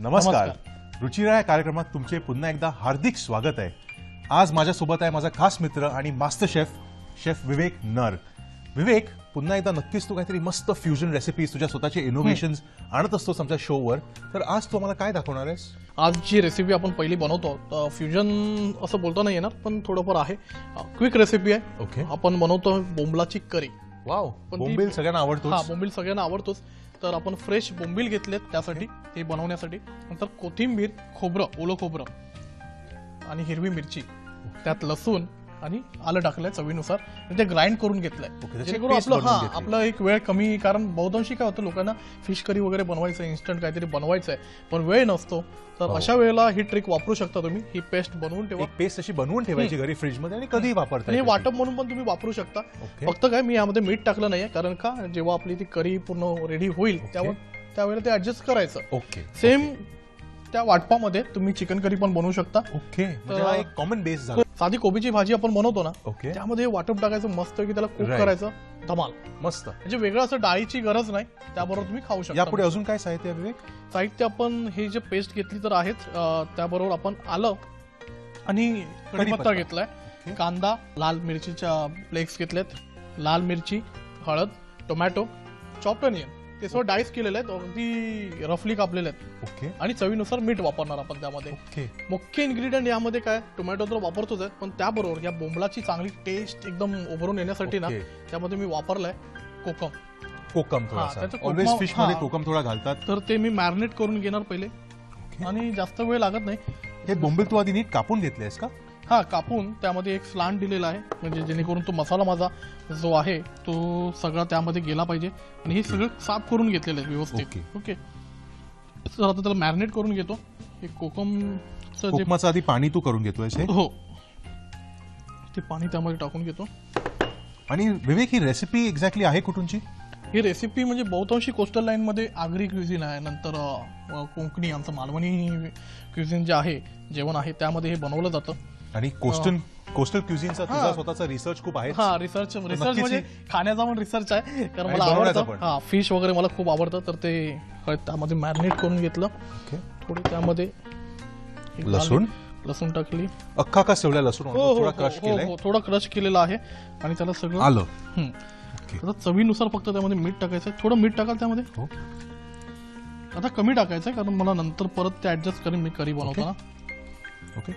नमस्कार. रुचिरा या कार्यक्रमात तुमचे पुन्हा एकदा हार्दिक स्वागत आहे. आज माझ्यासोबत आहे माझा खास मित्र आणि मास्टर शेफ विवेक नर. विवेक, पुन्हा एकदा नक्कीच तू काहीतरी मस्त फ्युजन रेसिपीज, तुझ्या स्वतःचे इनोव्हेशन्स आणत असतोस आमच्या शोवर. तर आज तू मला काय दाखवणार आहेस? आज जी रेसिपी आपण पहिली बनवतो, फ्युजन असं बोलता नाही येणार, पण थोडंफार आहे. क्विक रेसिपी आहे. ओके. आपण बनवतो बोंबलाची करी. वाव, बोंबील सगळ्यांना आवडतो. हा, बोंबील सगळ्यांना आवडतोच. तर आपण फ्रेश बोंबील घेतलेत त्यासाठी, हे बनवण्यासाठी. नंतर कोथिंबीर, खोबरं, ओलं खोबरं आणि हिरवी मिरची, त्यात लसूण आणि आलं टाकलंय चवीनुसार. ते ग्राइंड करून घेतलंय. जेणेकरून आपलं एक वेळ कमी, कारण बहुतांशी काय होतं, लोकांना फिश करी वगैरे बनवायचं, इन्स्टंट काहीतरी बनवायचं आहे, पण वेळ नसतो. तर अशा वेळेला ही ट्रिक वापरू शकता तुम्ही. ही पेस्ट बनवून ठेवा. पेस्ट अशी बनवून ठेवायची घरी फ्रीजमध्ये आणि कधीही वापरता. हे वाटप म्हणून पण तुम्ही वापरू शकता. फक्त काय, मी यामध्ये मीठ टाकलं नाहीये, कारण का जेव्हा आपली ती करी पूर्ण रेडी होईल त्यावेळेला ते ऍडजस्ट करायचं. ओके. सेम त्या वाटपामध्ये तुम्ही चिकन करी पण बनवू शकता. ओके. एक कॉमन बेस झाला. साधी कोबीची भाजी आपण बनवतो ना, ओके, त्यामध्ये वाटप टाकायचं, मस्त की त्याला कुक करायचं, धमाल. मस्त. म्हणजे वेगळं असं डाळीची गरज नाही, त्याबरोबर तुम्ही खाऊ शकता. यापुढे अजून काय साहित्य आहे विवेक? साहित्य आपण हे जे पेस्ट घेतली तर आहेच, त्याबरोबर आपण आलं आणि कढीपत्ता घेतलाय, कांदा, लाल मिरचीच्या फ्लेक्स घेतलेत, लाल मिरची, हळद, टोमॅटो, चॉप्ड अनियन, ते सर्व डाईस केलेले आहेत, अगदी रफली कापलेले आहेत. ओके. आणि चवीनुसार मीठ वापरणार आपण त्यामध्ये. ओके. मुख्य इन्ग्रेडियंट यामध्ये काय, टोमॅटो तर वापरतोच आहे, पण त्याबरोबर या बोंबलाची चांगली टेस्ट एकदम उभरून येण्यासाठी ना, त्यामध्ये मी वापरलाय कोकम. कोकम थोडासा, ऑलवेज फिश मध्ये कोकम थोडा घालतात. तर ते मी मॅरिनेट करून घेणार पहिले, आणि जास्त वेळ लागत नाही. हे बोंबील तू आधी नीट कापून घेतलेस का? हा, कापून त्यामध्ये एक स्लांट दिलेला आहे, म्हणजे जेणेकरून तो मसाला माझा जो आहे तो सगळा त्यामध्ये गेला पाहिजे. आणि हे सगळं साफ करून घेतलेलं आहे व्यवस्थित. ओके. तर आता त्याला मॅरिनेट करून घेतो. हे कोकमाचं आधी पाणी तू करून घेतोयस? हो, ते पाणी त्यामध्ये टाकून घेतो. आणि विवेक, ही रेसिपी एक्झॅक्टली आहे कुठूनची? ही रेसिपी म्हणजे बहुतांशी कोस्टल लाईन मध्ये आगरी क्युझिन आहे, नंतर कोकणी, आमचं मालवणी क्युझिन जे आहे, जेवण आहे, त्यामध्ये हे बनवलं जातं. आणि कोस्टल क्युझिनचा तुझा स्वतःचा रिसर्च खूप आहे. हा, रिसर्च म्हणजे खाण्याचा पण रिसर्च आहे, कारण मला आवडतं. हा, फिश वगैरे मला खूप आवडतं, तर ते त्यामध्ये मॅरिनेट करून घेतलं. थोडी त्यामध्ये लसूण टाकली. अख्खा का सेवला लसूण? थोडा क्रश केलाय. थोडा क्रश केलेला आहे. आणि त्याला सगळं आलं. आता चवीनुसार फक्त त्यामध्ये मीठ टाकायचं. थोडं मीठ टाकाल त्यामध्ये. आता कमी टाकायचं, कारण मला नंतर परत ते ऍडजस्ट करेन मी करी बनवताना. ओके.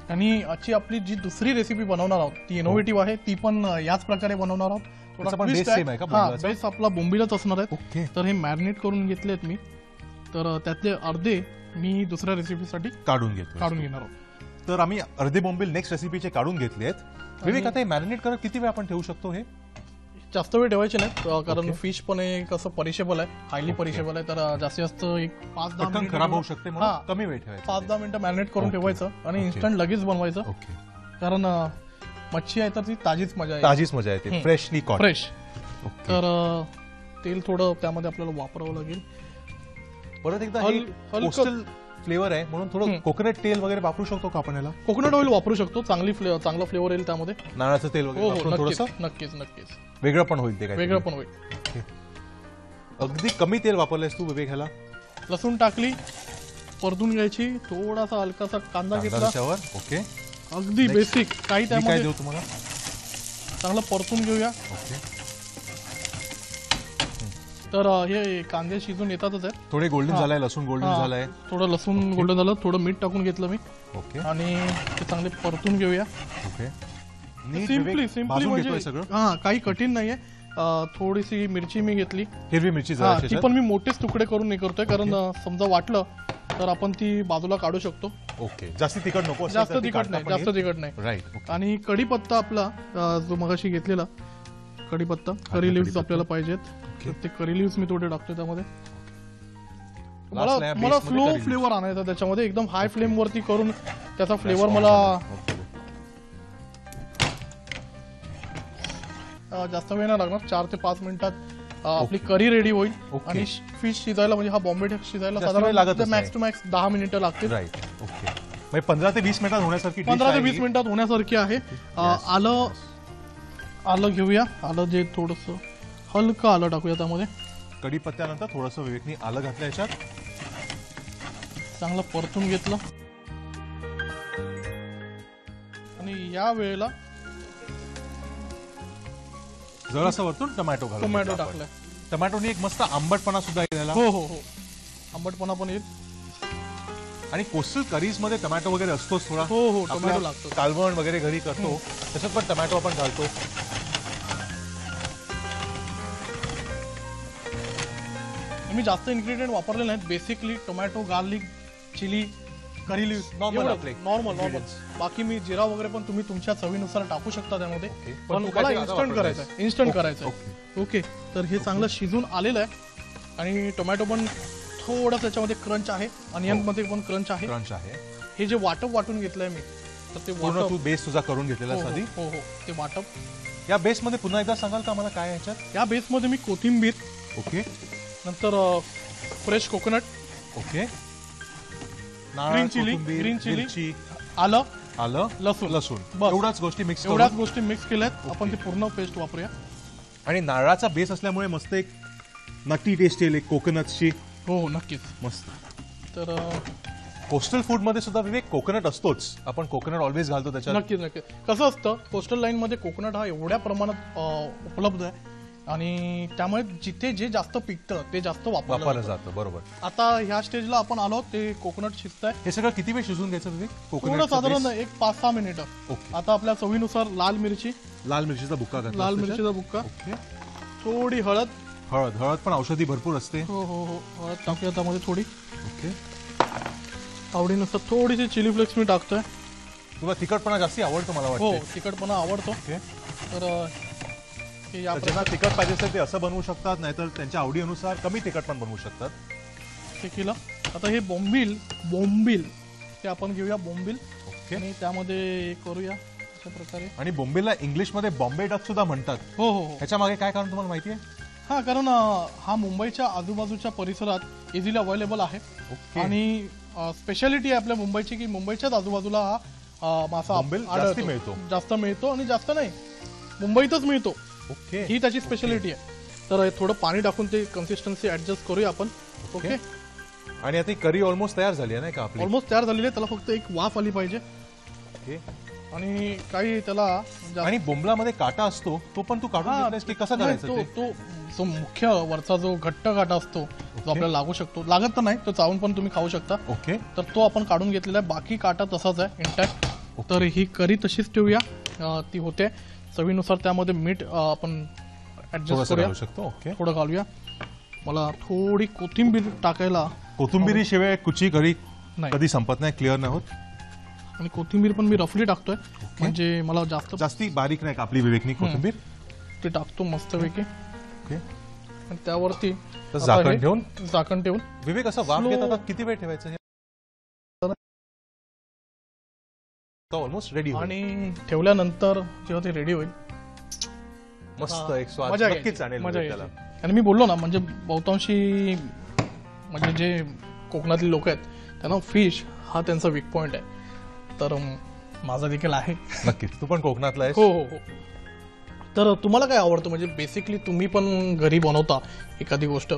आणि आजची आपली जी दुसरी रेसिपी बनवणार आहोत ती इनोव्हेटिव्ह आहे, ती पण याच प्रकारे बनवणार आहोत. थोडा बेस आपला बोंबीलच असणार आहे. तर हे मॅरिनेट करून घेतलेत मी, तर त्यातले अर्धे मी दुसऱ्या रेसिपीसाठी काढून घेणार आहोत. तर आम्ही अर्धे बोंबील नेक्स्ट रेसिपीचे काढून घेतलेत. विवेक, आता हे मॅरिनेट करत किती वेळ आपण ठेवू शकतो? हे जास्त वेळ ठेवायचे नाहीत, कारण फिश पण एक असं परिशेबल आहे, हायली परिशेबल आहे. तर जास्तीत जास्त एक 5-10 मिनिट खराब होऊ शकते, कमी वेळ ठेवायचं. 5-10 मिनिटं मॅरिनेट करून ठेवायचं आणि इन्स्टंट लगेच बनवायचं. कारण मच्छी आहे तर ती ताजीच मजा येते, फ्रेशली कॉट, फ्रेश. तर तेल थोडं त्यामध्ये आपल्याला वापरावं लागेल. परत एकदा कोस्टल फ्लेवर आहे म्हणून थोडं कोकोनट तेल वगैरे वापरू शकतो का आपण? याला कोकोनट ऑइल वापरू शकतो, चांगला फ्लेवर येईल त्यामध्ये. नारळाचं तेल वगैरे थोडंसं नक्कीच वेगळं पण होईल. ते वेगळं पण होईल. अगदी कमी तेल वापरलंयस तू विवेक ह्याला. लसूण टाकली, परतून घ्यायची. थोडासा हलकासा कांदा घेतला. ओके. अगदी बेसिक काही त्यामध्ये देऊ तुम्हाला. चांगलं परतून घेऊया. ओके. तर हे कांदे शिजून येतातच आहे. थोडे गोल्डन झालाय, लसूण गोल्डन झालाय. थोडं लसूण गोल्डन झालं, थोडं मीठ टाकून घेतलं मी. ओके. आणि ते चांगले परतून घेऊया. ओके. सिम्पली म्हणजे काही कठीण नाहीये. थोडीशी मिरची मी घेतली, हिरवी मिरची. ती पण मी मोठेच तुकडे करून नाही करतोय, कारण समजा वाटलं तर आपण ती बाजूला काढू शकतो. ओके. जास्त तिखट नको. जास्त तिखट नाही. राईट. आणि कढीपत्ता आपला जो मगाशी घेतलेला कढीपत्ता, करी लिव्स आपल्याला पाहिजेत. ते करी लिव्स मी थोडे टाकतो त्यामध्ये. मला स्लो फ्लेवर आणायचा त्याच्यामध्ये, एकदम हाय फ्लेम वरती करून त्याचा फ्लेवर मला जास्त वेळ नाही लागणार. 4 ते 5 मिनिटात आपली करी रेडी होईल. आणि फिश शिजायला, म्हणजे हा बॉम्बे शिजायला साधारण मॅक्स टू मॅक्स 10 मिनिटं लागतील. राईट. ओके. 15 ते 20 मिनिटात होण्यासारखी, 15 ते 20 मिनिटात होण्यासारखी आहे. आलं घेऊया. आलं जे थोडंसं हलकं आलं टाकूया त्यामध्ये. कढीपत्त्यानंतर थोडंसं विवेकनी आलं घातलं याच्यात. चांगलं परतून घेतलं आणि या वेळेला जरासं वरतून टोमॅटो घालून टोमॅटो घेतला आपण. टाकलाय. टोमॅटोनी एक मस्त आंबटपणा सुद्धा येईल याला. हो हो हो, आंबटपणा पण येईल. आणि कोस्टल करीज मध्ये टोमॅटो वगैरे असतोच थोडा. हो हो, टोमॅटो आपल्या लागतो. कालवण वगैरे घरी करतो त्याच्यात पण टोमॅटो आपण घालतो. मी जास्त इन्ग्रेडियंट वापरले नाहीत. बेसिकली टोमॅटो, गार्लिक, चिली, करी लिव्स, Normal आपले नॉर्मल. ingredients. बाकी मी जिरा वगैरे पण तुम्ही तुमच्या चवीनुसार टाकू शकता त्यामध्ये. Okay. पण पण तू मला काहीतरी आता इन्स्टंट वापरतेस. करायचं आहे, इन्स्टंट Okay, करायचं आहे. ओके, तर हे चांगलं शिजून आलेलं आहे आणि टोमॅटो पण थोडं त्याच्यामध्ये क्रंच आहे, अनियन मध्ये पण क्रंच आहे. क्रंच आहे. हे जे वाटप वाटून घेतलंय मी, तर ते पूर्ण वाटप तू बेस तुझा करून घेतलेला हो आधी. हो हो, ते वाटप. या बेस मध्ये पुन्हा एकदा सांगाल का मला काय आहे याच्यात? या बेसमध्ये मी कोथिंबीर, ओके नंतर फ्रेश कोकोनट, ओके, नारळ, ग्रीन चिली, कोथिंबीर, ग्रीन चिली, मिरची, आलं, आलं, लसूण. लसूण बस. एवढ्याच गोष्टी मिक्स करून. एवढ्याच गोष्टी मिक्स केल्यात. आपण ती पूर्ण पेस्ट वापरूया. आणि नारळाचा बेस असल्यामुळे मस्त एक नटी टेस्ट येईल, एक कोकोनटची. हो नक्कीच. मस्त. तर कोस्टल फूड मध्ये सुद्धा विवेक कोकोनट असतोच. आपण कोकोनट ऑलवेज घालतो त्याच्यात. नक्कीच नक्कीच. कसं असतं, कोस्टल लाईन मध्ये कोकोनट हा एवढ्या प्रमाणात उपलब्ध आहे आणि त्यामुळे जिथे जे जास्त पिकतं ते जास्त वापरलं वापरलं जातं. बरोबर. आता ह्या स्टेजला आपण आलो, ते कोकोनट शिजतंय. हे सगळं किती वेळ शिजून घ्यायचं विवेक? थोडं साधारण कोकोनट एक 5-6 मिनिटं. ओके. आता आपल्या चवीनुसार लाल मिरची, लाल मिरचीचा बुक्का घातला. लाल मिरचीचा बुक्का, ओके. थोडी हळद. हळद पण औषधी भरपूर असते. हो हो हो, हळद टाकूया त्यामध्ये थोडी. ओके. आवडीनुसार थोडीशी चिली फ्लेक्स मी टाकतोय. तुला तिखटपणा जास्ती आवडतो मला हो, वाटतं. तिखटपणा आवडतो. ओके. तर हे या ज्यांना तिखट पाहिजे असेल ते असं बनवू शकतात, नाहीतर त्यांच्या आवडीनुसार कमी तिखट पण बनवू शकतात. ते केलं. आता हे बोंबील ते आपण घेऊया, बोंबील. ओके. आणि त्यामध्ये करूया अशा प्रकारे. आणि बोंबीलला इंग्लिशमध्ये बॉम्बे डक सुद्धा म्हणतात. हो हो हो, त्याच्या मागे काय कारण तुम्हाला माहिती आहे? हा, कारण हा मुंबईच्या आजूबाजूच्या परिसरात इझिली अवेलेबल आहे. ओके. आणि स्पेशालिटी आहे आपल्या मुंबईची की मुंबईच्याच आजूबाजूला हा मासा बोंबील जास्ती मिळतो. जास्त मिळतो आणि जास्त नाही, मुंबईतच मिळतो. ओके. ही त्याची स्पेशालिटी आहे. तर थोडं पाणी टाकून ते कन्सिस्टन्सी ऍडजस्ट करूया आपण. ओके. आणि आता ही करी ऑलमोस्ट तयार झाली आहे नाही का आपली? ऑलमोस्ट तयार झालेली आहे. त्याला फक्त एक वाफ आली पाहिजे. ओके. आणि काही त्याला आणि बोंबलामध्ये काटा असतो, तो पण तू काढून घेतलायस की कसं नाही, करायचं ते? तो जो मुख्य वरचा जो घट्ट काटा असतो जो आपल्याला लागू शकतो, लागत तर नाही, तो चावून पण तुम्ही खाऊ शकता. ओके. तर तो आपण काढून घेतलेला आहे. बाकी काटा तसाच आहे इंटॅक्ट. तर ही करी तशीच ठेवूया. ती होते. चवीनुसार त्यामध्ये मीठ आपण ऍडजस्ट थोडंसं करूया. घालू शकतो. ओके. थोडं घालूया. मला थोडी कोथिंबीर टाकायला. कोथिंबिरी शिवाय कुची करी नाही. कधी संपत नाही, क्लिअर नाही होत. आणि कोथिंबीर पण मी रफली टाकतोय, म्हणजे मला जास्ती बारीक नाही कापली विवेकनी कोथिंबीर. ते टाकतो मस्तपैकी. ओके. आणि त्यावरती तर आता झाकण हे ठेवून झाकण ठेवून विवेक असं वाफ Slow. घेत आता किती वेळ ठेवायचं हे? ऑलमोस्ट रेडी आणि ठेवल्यानंतर जेव्हा ते रेडी होईल, मस्त एक स्वाद मजा नक्कीच आणेल मजा विवेक त्याला. यायची. आणि मी बोललो ना, म्हणजे बहुतांशी म्हणजे जे कोकणातले लोक आहेत त्यांना फिश हा त्यांचा वीक पॉइंट आहे. तर माझा देखील आहे. नक्कीच. तू पण कोकणातला आहेस. हो हो हो. तर तुम्हाला काय आवडतं? म्हणजे बेसिकली तुम्ही पण घरी बनवता एखादी गोष्ट,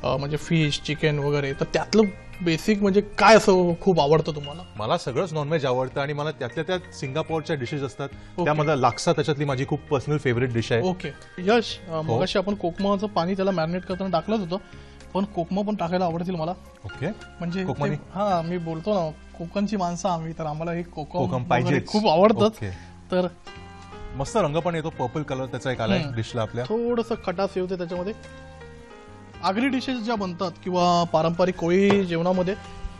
म्हणजे फिश, चिकन वगैरे, तर त्यातलं बेसिक म्हणजे काय असं खूप आवडतं तुम्हाला? मला सगळंच नॉनव्हेज आवडतं आणि मला त्यातल्या त्यात सिंगापोरच्या डिशेस असतात त्यामध्ये लाक्सा त्याच्यातली माझी खूप पर्सनल फेवरेट डिश आहे. ओके. यश, मगाशी आपण कोकमाचं पाणी त्याला मॅरिनेट करताना टाकलंच होतं, पण कोकमा पण टाकायला आवडतील मला. ओके. म्हणजे कोकमानी? हा, मी बोलतो ना, कोकणची माणसं आम्ही, तर आम्हाला हे कोकम कोकम पाहिजे, वगैरे खूप आवडतात. ओके. तर मस्त रंग पण येतो, पर्पल कलर त्याचा एक आलाय डिशला आपल्या. थोडंसं खटास येते त्याच्यामध्ये. आगरी डिशेस ज्या बनतात किंवा पारंपरिक कोळी जेवणामध्ये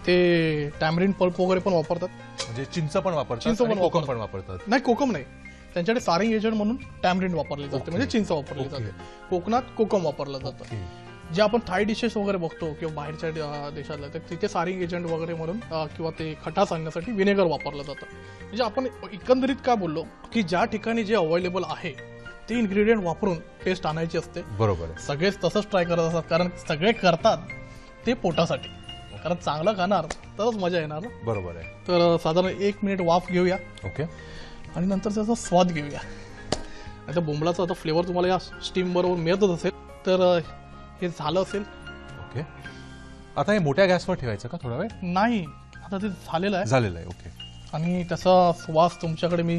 ते टॅमरिन पल्प वगैरे पण वापरतात. म्हणजे चिंच पण वापरतात, चिंच पण आणि कोकम वापरतात. पण वापरतात. नाही, कोकम नाही, त्यांच्याकडे सारिंग एजंट म्हणून टॅमरिन वापरले जाते, म्हणजे चिंच वापरली ओके. जाते. कोकणात कोकम वापरलं जातं. ओके. जे आपण थाय डिशेस वगैरे बघतो किंवा बाहेरच्या देशातल्या, तर तिथे सारिंग एजंट वगैरे म्हणून किंवा ते खटास आणण्यासाठी विनेगर वापरलं जातं. म्हणजे आपण एकंदरीत काय बोललो की ज्या ठिकाणी जे अवेलेबल आहे ते इन्ग्रेडियंट वापरून टेस्ट आणायची असते. बरोबर आहे. सगळेच तसंच ट्राय करत असतात, कारण सगळे करतात ते पोटासाठी, कारण चांगलं खाणार तरच मजा येणार ना. बरोबर आहे. तर साधारण 1 मिनिट वाफ घेऊया ओके. आणि नंतर त्याचा स्वाद घेऊया. आता बोंबलाचा आता फ्लेवर तुम्हाला या स्टीम बरोबर मिळतच असेल. तर हे झालं असेल. ओके, आता हे मोठ्या गॅसवर ठेवायचं का थोडा वेळ? नाही, आता ते झालेलं आहे झालेलं आहे. ओके, आणि त्याचा सुवास तुमच्याकडे मी.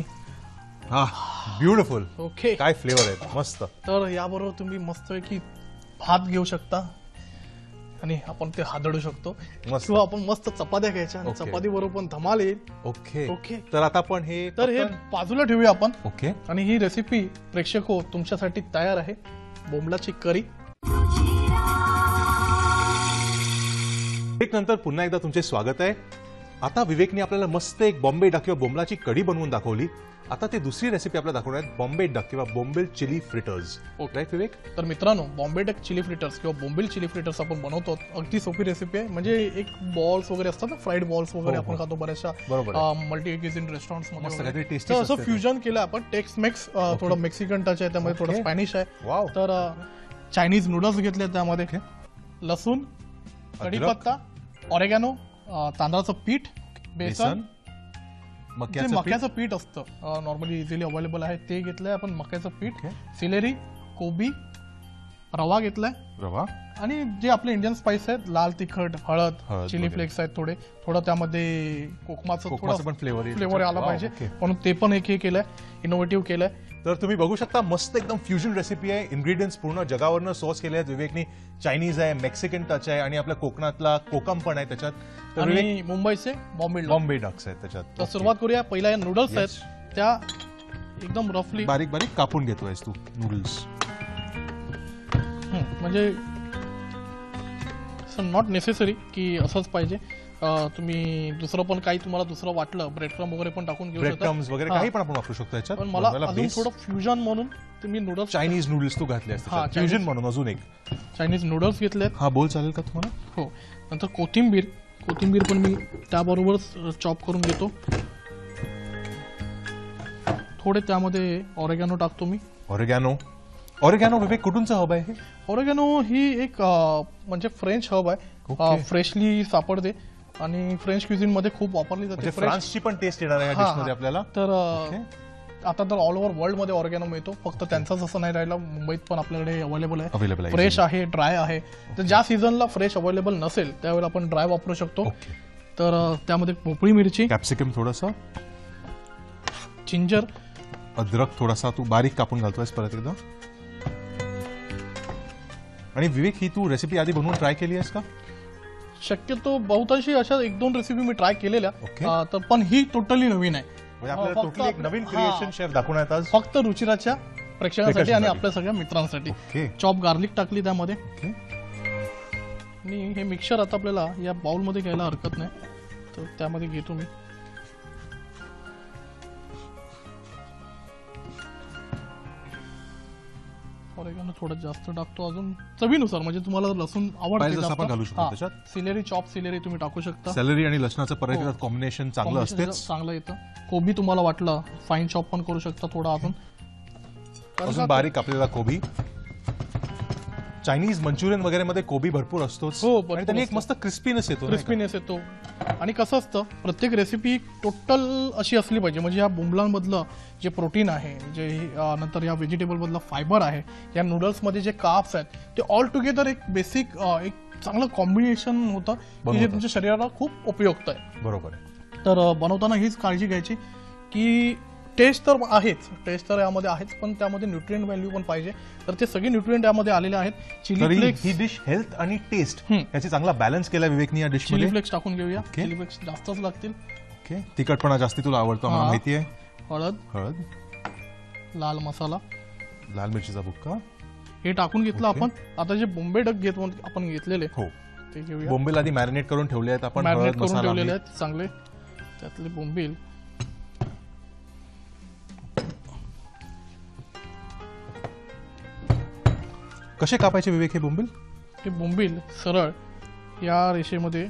हा, ब्युटिफुल. ओके, काय फ्लेवर आहे, मस्त. तर याबरोबर तुम्ही मस्तपैकी भात घेऊ शकता आणि आपण ते हादडू शकतो, मस्त. किंवा आपण मस्त चपात्या घ्यायच्या आणि ओके. चपाती बरोबर पण धमाल येईल. Okay okay. तर आता आपण हे तर हे बाजूला ठेवूया आपण. ओके, आणि ही रेसिपी प्रेक्षक हो तुमच्यासाठी तयार आहे, बोंबलाची करी. एक नंतर पुन्हा एकदा तुमचे स्वागत आहे. आता विवेकने आपल्याला मस्त एक बॉम्बे डक किंवा बोंबलाची कढी बनवून दाखवली. आता ते दुसरी रेसिपी आपल्याला दाखवणार आहेत, बॉम्बे डक किंवा बोंबिल चिली फ्रिटर्स. राईट विवेक? तर मित्रांनो, बॉम्बे डक चिली फ्रिटर्स किंवा बोंबिल चिली फ्रिटर्स आपण बनवतो. अगदी सोपी रेसिपी आहे. म्हणजे एक बॉल्स वगैरे असतात ना, फ्राईड बॉल्स वगैरे हो, आपण खातो बऱ्याचशा बरोबर मल्टी क्युझिन रेस्टॉरंट्स मस्त काहीतरी मध्ये. tasty तर असं असते ते. फ्युजन केलं आपण. टेक्स मेक्स, थोडं मेक्सिकन टच आहे त्यामध्ये, थोडं Okay. स्पॅनिश आहे. वाव. तर चायनीज नूडल्स घेतले त्यामध्ये, Okay. लसूण, कढीपत्ता, ऑरेगॅनो, तांदळाचं पीठ, बेसन, जे मक्याचं पीठ. मक्याचं पीठ असतं नॉर्मली इझिली अवेलेबल आहे ते घेतलंय आपण. मक्याचं पीठ, Okay. सिलेरी, कोबी, रवा घेतलाय, रवा, आणि जे आपले इंडियन स्पाइस आहेत, लाल तिखट, हळद, चिली वगैरे. फ्लेक्स आहेत थोडं त्यामध्ये कोकमाचं कोकमाचं पण फ्लेवर येईल. फ्लेवर आला वाव, पाहिजे, okay. म्हणून ते पण एक हे केलंय, इनोव्हेटिव्ह केलंय. तर तुम्ही बघू शकता, मस्त एकदम फ्युजन रेसिपी आहे. इन्ग्रेडियंट्स पूर्ण जगावरनं सोर्स केले आहेत विवेकनी. चायनीज आहे, मेक्सिकन टच आहे, आणि आपल्या कोकणातला कोकम पण आहे त्याच्यात. तर विवेक, आणि मुंबईचे बॉम्बे डक. बॉम्बे डक्स आहेत त्याच्यात. तर सुरुवात करूया. पहिल्या या नूडल्स Yes. आहेत त्या एकदम रफली बारीक बारीक कापून घेतोयस तू नूडल्स. म्हणजे नॉट नेसेसरी की असंच पाहिजे. तुम्ही दुसरं पण काही तुम्हाला दुसरं वाटलं, ब्रेड क्रम वगैरे पण टाकून घेऊ ब्रेड शकता. क्रम्स वगैरे काही पण आपण वापरू शकतो याच्यात. पण मला बनवायला अजून base. थोडं फ्युजन म्हणून तुम्ही नूडल्स, चायनीज नूडल्स तू घातले हा, फ्युजन म्हणून अजून एक. चायनीज नूडल्स घेतलेत. हा बोल चालेल का तुम्हाला? हो. नंतर कोथिंबीर पण मी त्याबरोबरच चॉप करून घेतो. थोडे त्यामध्ये ऑरेगॅनो टाकतो मी. ऑरेगॅनो विवेक कुठूनचं हब आहे हे? ऑरेगॅनो ही एक म्हणजे फ्रेंच हब आहे. Okay. फ्रेशली सापडते आणि फ्रेंच क्युझिन मध्ये खूप वापरली म्हणजे जाते. फ्रेश. फ्रान्सची पण टेस्ट येणार आहे या हा, डिश मध्ये आपल्याला. तर Okay. आता तर ऑल ओव्हर वर्ल्ड मध्ये ऑर्गॅनो मिळतो. फक्त त्यांचाच असं नाही राहिला, मुंबईत पण आपल्याकडे अवेलेबल Available आहे. फ्रेश आहे, ड्राय आहे. तर ज्या सीझनला फ्रेश अवेलेबल नसेल त्यावेळेला आपण ड्राय वापरू शकतो. Okay. तर त्यामध्ये भोपळी मिरची, कॅप्सिकम थोडासा, जिंजर, अद्रक थोडासा तू बारीक कापून घालतोयस परत एकदा. आणि विवेक, ही तू रेसिपी आधी बनवून ट्राय केली आहेस का? शक्यतो बहुतांशी अशा 1-2 रेसिपी मी ट्राय केलेल्या. Okay. तर पण ही टोटली नवीन आहे. म्हणजे आपल्याला फक्त टोटली एक नवीन हा. क्रिएशन शेफ दाखवण्यात आज. फक्त रुचिराच्या प्रेक्षकांसाठी आणि आपल्या सगळ्या मित्रांसाठी. ओके. चॉप गार्लिक टाकली त्यामध्ये. ओके. आणि हे मिक्सर आता आपल्याला या बाउल मध्ये घ्यायला हरकत नाही, तर त्यामध्ये घेतो मी. ऑरेगॅनो थोडं जास्त टाकतो, अजून चवीनुसार. म्हणजे तुम्हाला लसूण पाहिजे आवडते तसं आपण घालू शकतो जास्त, त्याच्यात. सिलेरी, चॉप सिलेरी तुम्ही टाकू शकता. सॅलरी आणि लसणाचं परत हो. कॉम्बिनेशन चांगलं Combination असतेच. चांगलं येतं. कोबी तुम्हाला वाटलं फाईन चॉप पण करू शकता थोडा अजून. कारण अजून का- बारीक आपल्याला कोबी. चायनीज मंचुरियन वगैरे मध्ये कोबी भरपूर असतोच. हो, भरपूर आणि त्याने एक असतो. मस्त क्रिस्पीनेस येतो नाही का? क्रिस्पीनेस येतो. आणि कसं असतं, प्रत्येक रेसिपी टोटल अशी असली पाहिजे. म्हणजे या बोंबलांमधलं जे प्रोटीन आहे, जे नंतर या व्हेजिटेबल मधलं फायबर आहे, या नूडल्समध्ये जे कार्ब्स आहेत, ते ऑल टुगेदर एक बेसिक एक चांगलं कॉम्बिनेशन होतं की जे बनवतं. तुमच्या शरीराला खूप उपयुक्त आहे. बरोबर आहे. तर बनवताना हीच काळजी घ्यायची की टेस्ट तर आहेच, टेस्ट तर यामध्ये आहेच, पण त्यामध्ये न्यूट्रिएंट व्हॅल्यू पण पाहिजे. तर ते सगळे न्यूट्रिएंट यामध्ये आलेले आहेत. चिली तरी फ्लेक्स, ही डिश हेल्थ आणि टेस्ट हम्म. याची चांगला बॅलन्स केला विवेकनी या डिश चिली मध्ये. फ्लेक्स टाकून घेऊया. Okay. चिली फ्लेक्स जास्तच लागतील. ओके. तिखटपणा जास्ती तुला आवडतो मला हा. माहिती आहे. हळद, हळद, लाल मसाला लाल मिरचीचा बुक्का. हे टाकून घेतलं Okay. आपण. आता जे बोंबे डक आपण घेतलेले हो. ते घेऊया. बोंबील आधी मॅरिनेट करून ठेवले आहेत आपण. मॅरिनेट हळद, करून मसाला, ठेवलेले मीठ. आहेत चांगले. त्यातले बोंबील कसे कापायचे विवेक हे बोंबील? हे बोंबील सरळ या रेषेमध्ये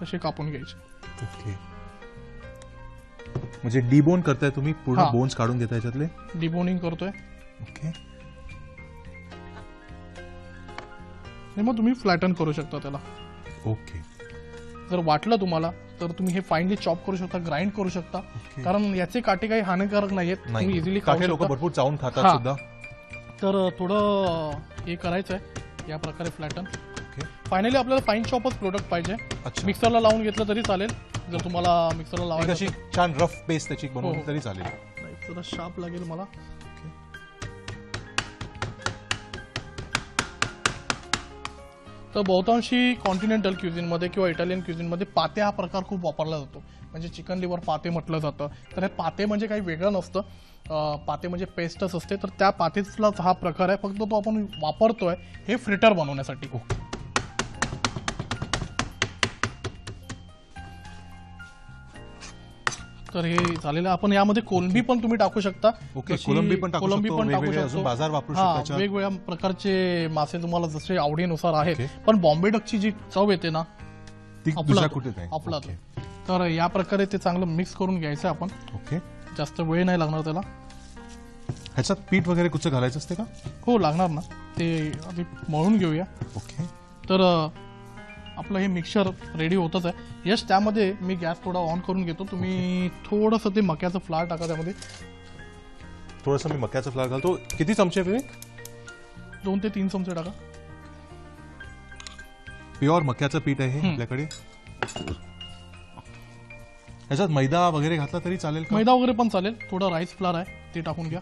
कसे कापून घ्यायचे. ओके. म्हणजे डिबोन करताय तुम्ही, पूर्ण हा. बोन्स काढून घेताय याच्यातले. डिबोनिंग करतोय. ओके. आणि मग तुम्ही फ्लॅटन करू शकता त्याला. ओके. जर वाटलं तुम्हाला तर तुम्ही हे फाईनली चॉप करू शकता, ग्राइंड करू शकता. ओके. कारण याचे काटे काही हानिकारक नाहीयेत, तुम्ही नाही, इझिली खाऊ काठे लोक शकता. भरपूर चावून खातात हा. सुद्धा. तर थोडं हे करायचं आहे, या प्रकारे फ्लॅटन. ओके. फायनली आपल्याला फाईन शॉपच प्रोडक्ट पाहिजे. अच्छा. मिक्सरला लावून घेतलं तरी चालेल. जर तुम्हाला मिक्सरला एक लावायचं अशी छान रफ पेस्ट त्याची बनवून हो. तरी चालेल. नाही जरा शार्प लागेल मला. तर बहुतांशी कॉन्टिनेंटल क्युझिनमध्ये किंवा इटालियन क्युझिनमध्ये पाते हा प्रकार खूप वापरला जातो. म्हणजे चिकन लिव्हर पाते म्हटलं जातं. तर हे पाते म्हणजे काही वेगळं नसतं. पाते म्हणजे पेस्टच असते. तर त्या पातेचाच हा प्रकार आहे. फक्त तो आपण वापरतोय हे फ्रिटर बनवण्यासाठी. तर हे झालेलं आहे. आपण यामध्ये कोलंबी पण तुम्ही टाकू शकता. ओके. जशी कोलंबी पण टाकू कोलंबी शकतो, पण टाकू वेगवेगळे अजून शकतो. बाजार वापरू हा, शकतो त्याच्यात. वेगवेगळ्या प्रकारचे मासे तुम्हाला जसे आवडीनुसार आहेत. ओके. पण बॉम्बे डकची जी चव येते ना ती आपला दुसऱ्या तो. कुठे नाही. आपला ओके. तो. तर या प्रकारे ते चांगलं मिक्स करून घ्यायचं आपण. ओके. जास्त वेळ नाही लागणार त्याला. ह्याच्यात पीठ वगैरे कुठचं घालायचं असते का? हो लागणार ना. ते आधी मळून घेऊया. ओके. तर आपलं हे मिक्सचर रेडी होतच आहे. यश त्यामध्ये मी गॅस थोडा ऑन करून घेतो. तुम्ही थोडंसं ते मक्याचं फ्लार टाका त्यामध्ये. थोडंसं मी मक्याचं फ्लावर घालतो. किती चमचे विवेक? 2 ते 3 चमचे टाका. प्युअर मक्याचं पीठ आहे हे आपल्याकडे. ह्याच्यात मैदा वगैरे घातला तरी चालेल का? मैदा वगैरे पण चालेल. थोडं राईस फ्लार आहे ते टाकून घ्या.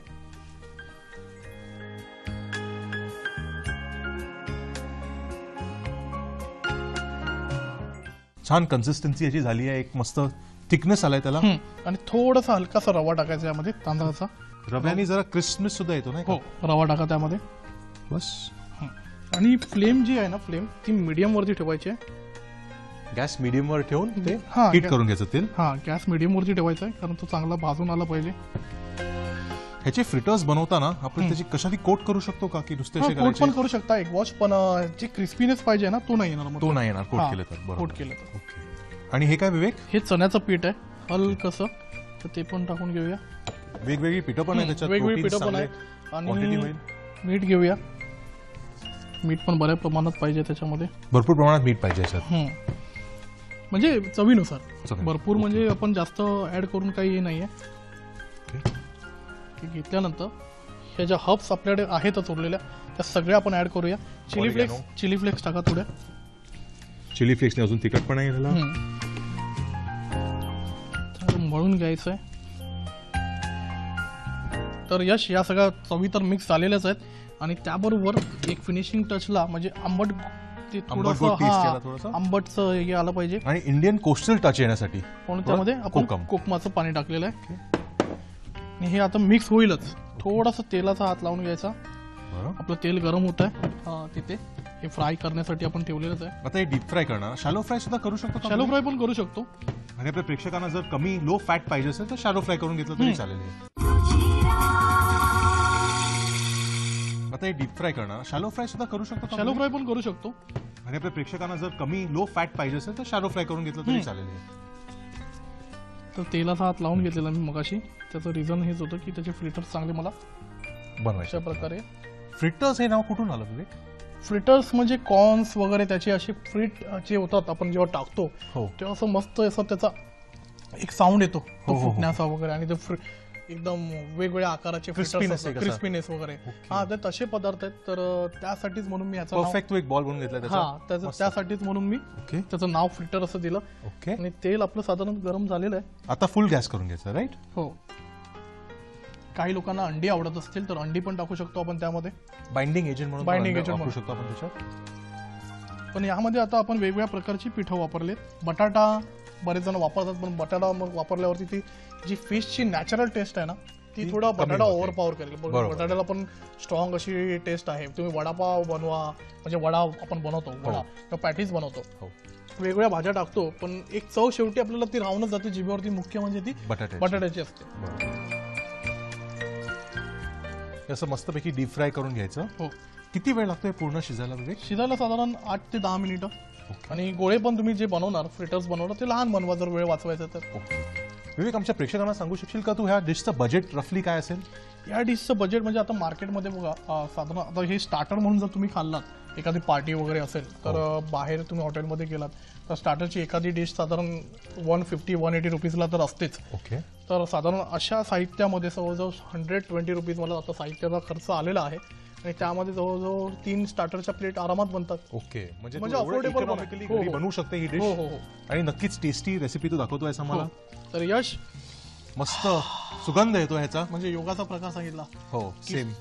छान कन्सिस्टन्सी याची झाली आहे. एक मस्त थिकनेस आलाय त्याला. आणि थोडासा हलकासा रवा टाकायचा यामध्ये तांदळाचा. रव्याने जरा क्रिस्पनेस सुद्धा येतो नाही का? हो रवा टाका त्यामध्ये. बस. आणि फ्लेम जी आहे ना फ्लेम ती मीडियम वरती ठेवायची आहे. गॅस मीडियम वर ठेवून ते हा, हीट करून घ्यायचं तेल. हा गॅस मीडियम वरती ठेवायचा आहे कारण तो चांगला भाजून आला पाहिजे. ह्याचे फ्रिटर्स बनवताना आपण त्याची कशाने कोट करू शकतो का की नुसते असे कोट पण करायचे? करू शकता एक वॉश. पण जे क्रिस्पीनेस पाहिजे ना तो नाही येणार मग. तो नाही येणार कोट हा, केलं तर. बरोबर. कोट केलं तर. ओके. आणि हे काय विवेक? हे चण्याचं पीठ आहे हलकसं. तर ते पण टाकून घेऊया. वेगवेगळी पिठं पण आहे त्याच्यात. वेगवेगळी proteins पिठं पण चांगले. आहेत. Quantity आणि होईल. मीठ घेऊया. मीठ पण बऱ्या प्रमाणात पाहिजे त्याच्यामध्ये. भरपूर प्रमाणात मीठ पाहिजे याच्यात. म्हणजे चवीनुसार. चवीनुसार. भरपूर ओके. म्हणजे आपण जास्त ऍड करून काही हे नाहीये. ओके. ते घेतल्यानंतर ह्या ज्या हब्स आपल्याकडे आहेतच उरलेल्या त्या सगळ्या आपण ऍड करूया. Oregano. चिली फ्लेक्स टाका थोड्या. चिली फ्लेक्सने अजून तिखट पण आहे ह्याला. तर मळून घ्यायचं आहे. तर यश या सगळ्या चवी तर मिक्स झालेल्याच आहेत. आणि त्याबरोबर एक फिनिशिंग टचला म्हणजे आंबट ते आंबट गोड taste याला थोडंसं. आंबटचं हे आलं पाहिजे. आणि इंडियन कोस्टल टच येण्यासाठी म्हणून त्यामध्ये आपण कोकम. कोकमाचं पाणी टाकलेलं आहे. आणि हे आता मिक्स होईलच. थोडासा तेलाचा हात लावून घ्यायचा. बरं. आपलं तेल गरम होत आहे तिथे. हे फ्राय करण्यासाठी आपण ठेवलेलंच आहे. आता हे डीप फ्राय करणार. शॅलो फ्राय सुद्धा करू शकतो का? शॅलो फ्राय पण करू शकतो. आणि आपल्या प्रेक्षकांना जर कमी लो फॅट पाहिजे असेल तर शॅलो फ्राय करून घेतलं तरी चालेल हे. आता हे डीप फ्राय करणार. शॅलो फ्राय सुद्धा करू शकतो का? शॅलो फ्राय पण करू शकतो. आणि आपल्या प्रेक्षकांना जर कमी लो फॅट पाहिजे असेल तर शॅलो फ्राय करून घेतलं तरी चालेल हे. तर तेलाचा हात लावून घेतलेला मी मगाशी. त्याचं रिझन हेच होतं की त्याचे फ्रिटर्स चांगले मला बनवायचं. अशा प्रकारे. फ्रिटर्स हे नाव कुठून आलं विवेक? फ्रिटर्स म्हणजे कॉर्न्स वगैरे त्याचे असे फ्रिट जे होतात आपण जेव्हा टाकतो हो. तेव्हा असं मस्त असं त्याचा एक साऊंड येतो हो, तो हो. फुटण्याचा वगैरे. आणि ते एकदम वेगवेगळ्या आकाराचे Crispiness आहे कसा? क्रिस्पीनेस वगैरे. हा तर तसे पदार्थ आहेत. तर त्यासाठीच म्हणून मी याचं परफेक्ट एक बॉल बनवून घेतला त्याचा. हा त्यासाठीच म्हणून मी ओके. त्याचं नाव फ्रिटर असं दिलं. ओके. आणि तेल आपलं साधारण गरम झालेलं आहे. आता फुल गॅस करून घ्यायचा राईट? हो. काही लोकांना अंडी आवडत असतील तर अंडी पण टाकू शकतो आपण त्यामध्ये. बाइंडिंग एजंट म्हणून Binding पण agent वापरू म्हणून. शकतो आपण त्याच्यात. पण यामध्ये आता आपण वेगवेगळ्या प्रकारची पिठं वापरलेत. बटाटा बरेच जण वापरतात पण बटाटा मग वापरल्यावरती ती जी फिशची नॅचरल टेस्ट आहे ना ती थोडा कमी बटाटा होते. ओव्हरपॉवर करेल. बरोबर. बटाट्याला पण स्ट्रॉंग अशी टेस्ट आहे. तुम्ही वडापाव बनवा म्हणजे वडा आपण बनवतो वडा किंवा पॅटीस बनवतो. हो. वेगवेगळ्या भाज्या टाकतो पण एक चव शेवटी आपल्याला ती राहूनच जाते जिभेवरती. मुख्य म्हणजे ती बटाट्याची असते. असं मस्तपैकी डीप फ्राय करून घ्यायचं. हो. किती वेळ लागतोय पूर्ण शिजायला विवेक? शिजायला साधारण 8 ते 10 मिनिटं. आणि गोळे पण तुम्ही जे बनवणार फ्रिटर्स बनवणार ते लहान बनवा जर वेळ वाचवायचा तर. ओके. विवेक आमच्या प्रेक्षकांना सांगू शकशील का तू ह्या डिशचं बजेट रफली काय असेल? या डिशचं बजेट म्हणजे आता मार्केटमध्ये बघा साधारण आता हे स्टार्टर म्हणून जर तुम्ही खाल्लात एखादी पार्टी वगैरे असेल तर बाहेर तुम्ही हॉटेलमध्ये गेलात तर स्टार्टरची एखादी डिश साधारण 150-180 रुपीजला तर असतेच. ओके. तर साधारण अशा साहित्यामध्ये जवळजवळ 120 रुपीज मला आता साहित्याचा खर्च आलेला आहे. आणि त्यामध्ये जवळजवळ 3 स्टार्टरच्या प्लेट आरामात बनतात. ओके, म्हणजे म्हणजे affordable पण आहे. इकॉनॉमिकली हो, घरी हो. बनवू शकते ही डिश. हो हो हो आणि नक्कीच टेस्टी रेसिपी तू दाखवतोय मला. हो. तर यश, मस्त सुगंध येतो ह्याचा. म्हणजे योगाचा प्रकार सांगितला. हो, सेम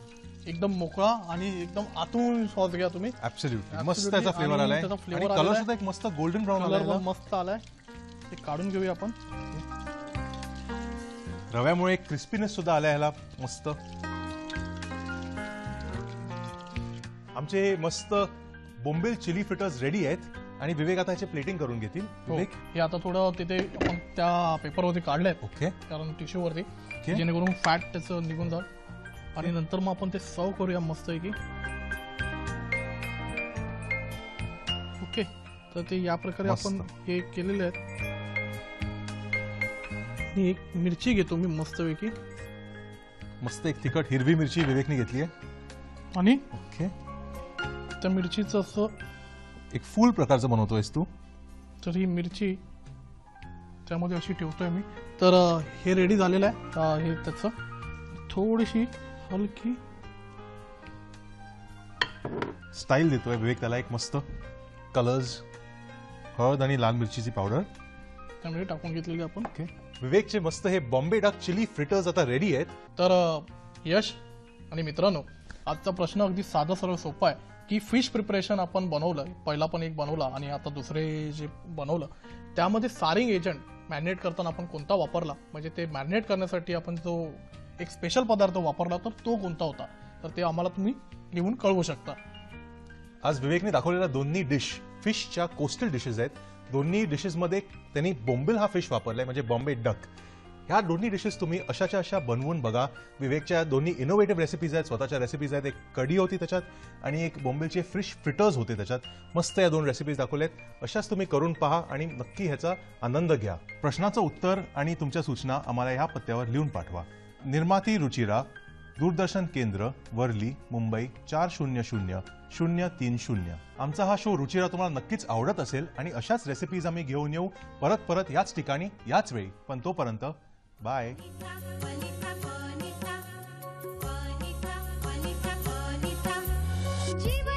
एकदम मोकळा आणि एकदम आतून सॉस घ्या तुम्ही. ऍब्सोल्युटली मस्त Absolutely. त्याचा फ्लेवर आणि आलाय त्याचा आणि flavor कलर आलेला सुद्धा एक मस्त गोल्डन ब्राऊन कलर आलाय. पण मस्त आलाय. ते काढून घेऊया आपण. रव्यामुळे एक क्रिस्पीनेस सुद्धा आलाय ह्याला मस्त. आमचे मस्त बोंबील चिली फ्रिटर्स रेडी आहेत आणि विवेक आता ह्याचे प्लेटिंग करून घेतील. हो. विवेक, हे आता थोडं तिथे आपण त्या पेपरवरती काढलंय, ओके कारण टिश्यूवरती, जेणेकरून फॅट त्याचं निघून जाईल. आणि नंतर मग आपण ते सर्व करूया मस्तपैकी. ओके, तर ते या प्रकारे मस्त. आपण हे केलेले आहेत. आणि एक मिरची घेतो मी मस्तपैकी. मस्त एक तिखट हिरवी मिरची विवेकने घेतली आहे. आणि ओके, त्या मिरचीचं असं, एक फुल प्रकारचं बनवतोयस तू. तर ही मिरची त्यामध्ये अशी ठेवतोय मी. तर हे रेडी झालेलं आहे. हे त्याचं थोडीशी हलकी स्टाईल देतोय विवेक त्याला, एक मस्त कलर्स, हळद आणि लाल मिरचीची पावडर. त्यामध्ये टाकून घेतलेली आपण. ओके, विवेकचे मस्त हे बॉम्बे डक चिली फ्रिटर्स आता रेडी आहेत. तर यश आणि मित्रांनो, आजचा प्रश्न अगदी साधा सरळ सोपा आहे की फिश प्रिपरेशन आपण बनवलं, पहिला पण एक बनवला आणि आता दुसरे जे बनवलं, त्यामध्ये सारिंग एजंट मॅरिनेट करताना आपण कोणता वापरला, म्हणजे ते मॅरिनेट करण्यासाठी आपण जो एक स्पेशल पदार्थ वापरला तर तो कोणता होता, तर ते आम्हाला तुम्ही लिहून कळवू शकता. आज विवेकने दाखवलेल्या दोन्ही डिश फिशच्या कोस्टल डिशेस आहेत. दोन्ही डिशेसमध्ये त्यांनी बोंबिल हा फिश वापरलाय, म्हणजे बॉम्बे डक. ह्या दोन्ही डिशेस तुम्ही अशाच्या अशा बनवून बघा. विवेकच्या दोन्ही इनोव्हेटिव्ह रेसिपीज आहेत, स्वतःच्या रेसिपीज आहेत. एक कढी होती त्याच्यात आणि एक बोंबिलचे फिश फ्रिटर्स होते त्याच्यात. मस्त या 2 रेसिपीज दाखवल्यात. अशाच तुम्ही करून पहा आणि नक्की ह्याचा आनंद घ्या. प्रश्नाचं उत्तर आणि तुमच्या सूचना आम्हाला ह्या पत्त्यावर लिहून पाठवा. निर्माती रुचिरा, दूरदर्शन केंद्र, वर्ली, मुंबई 400030. आमचा हा शो रुचिरा तुम्हाला नक्कीच आवडत असेल आणि अशाच रेसिपीज आम्ही घेऊन येऊ परत याच ठिकाणी याच वेळी. पण तोपर्यंत बाय. जीवन